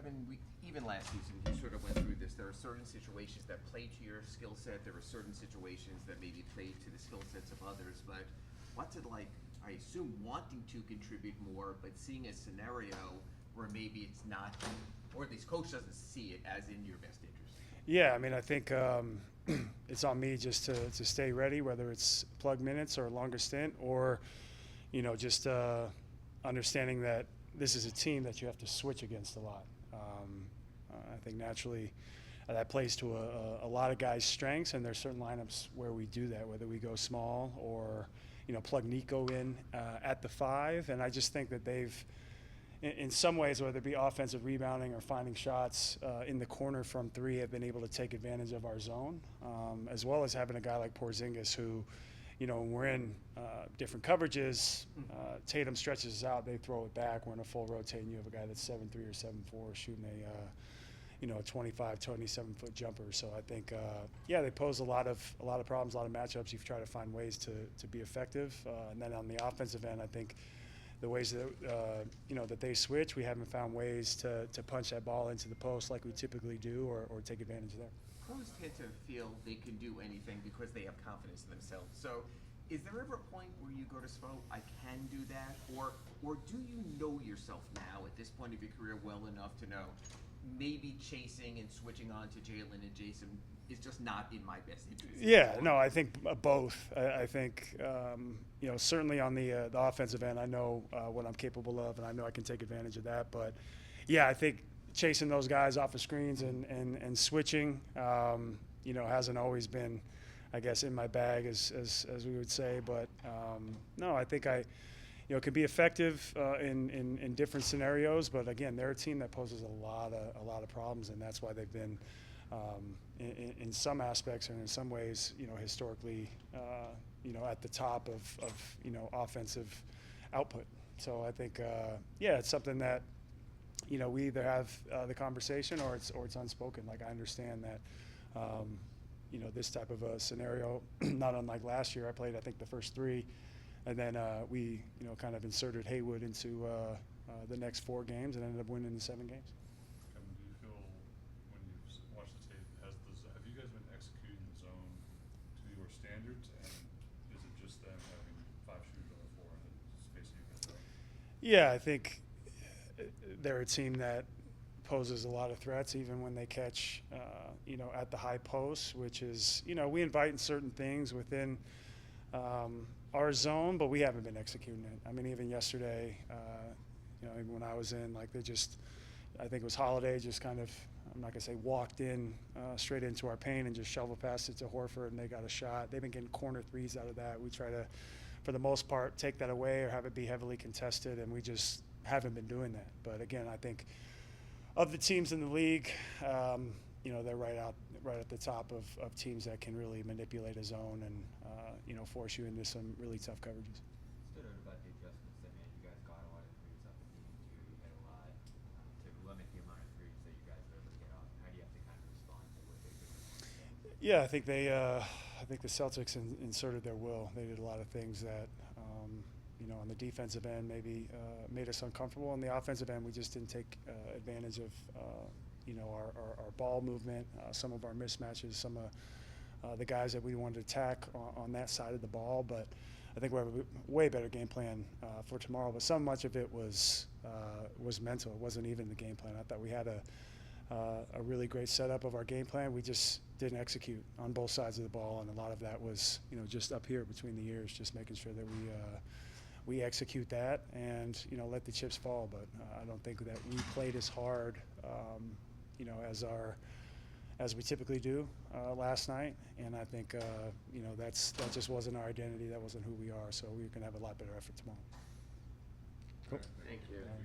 Kevin, even last season, you sort of went through this. There are certain situations that play to your skill set. There are certain situations that maybe play to the skill sets of others. But what's it like, I assume, wanting to contribute more, but seeing a scenario where maybe it's not, or at least coach doesn't see it as in your best interest? Yeah, I mean, I think it's on me just to stay ready, whether it's plug minutes or a longer stint, or just understanding that this is a team that you have to switch against a lot. I think naturally that plays to a lot of guys' strengths, and there's certain lineups where we do that, whether we go small or plug Nico in at the 5. And I just think that they've, in some ways, whether it be offensive rebounding or finding shots in the corner from 3, have been able to take advantage of our zone, as well as having a guy like Porzingis who, when we're in different coverages, Tatum stretches us out, they throw it back. We're in a full rotate, and you have a guy that's 7'3" or 7'4" shooting a 25, 27-foot jumper. So I think, they pose a lot of problems, a lot of matchups. You've tried to find ways to be effective. And then on the offensive end, I think the ways that that they switch, we haven't found ways to punch that ball into the post like we typically do, or take advantage of that. Pros tend to feel they can do anything because they have confidence in themselves. So is there ever a point where you go to Spo, I can do that? Or do you know yourself now at this point of your career well enough to know maybe chasing and switching on to Jalen and Jason is just not in my best interest? Yeah, no, I think both. I think, certainly on the offensive end, I know what I'm capable of, and I know I can take advantage of that. But, yeah, I think chasing those guys off the screens and switching, hasn't always been, I guess, in my bag, as we would say. But, no, I think I can be effective in different scenarios. But, again, they're a team that poses a lot of problems, and that's why they've been in some aspects and in some ways, historically, at the top of offensive output. So I think, it's something that, we either have the conversation or it's unspoken. Like, I understand that, this type of a scenario, not unlike last year, I played, I think, the first 3, and then we, kind of inserted Haywood into the next 4 games and ended up winning the 7 games. Kevin, do you feel when you watch the tape, have you guys been executing the zone to your standards, and is it just them having 5 shooters on the floor and the spacing you guys have? Yeah, I think they're a team that poses a lot of threats, even when they catch, at the high post, which is, we invite in certain things within our zone, but we haven't been executing it. I mean, even yesterday, even when I was in, like, I think it was Holiday, just kind of, I'm not going to say walked in straight into our paint and just shovel past it to Horford, and they got a shot. They've been getting corner threes out of that. We try to, for the most part, take that away or have it be heavily contested, and we just haven't been doing that. But again, I think of the teams in the league, they're right at the top of teams that can really manipulate a zone and force you into some really tough coverages. Stood out about the adjustments that made you guys got a lot of threes off the team too. You had a lot to limit the amount of threes that you guys were able to get off. How do you have to kind of respond to what they do? Yeah, I think the Celtics inserted their will. They did a lot of things that, on the defensive end maybe made us uncomfortable. On the offensive end, we just didn't take advantage of, our ball movement, some of our mismatches, some of the guys that we wanted to attack on that side of the ball. But I think we have a way better game plan for tomorrow. But so much of it was mental. It wasn't even the game plan. I thought we had a really great setup of our game plan. We just didn't execute on both sides of the ball, and a lot of that was, just up here between the ears, just making sure that we execute that and, let the chips fall. But I don't think that we played as hard, as we typically do last night. And I think, that just wasn't our identity. That wasn't who we are. So we're going to have a lot better effort tomorrow. Cool. Thank you. Thanks.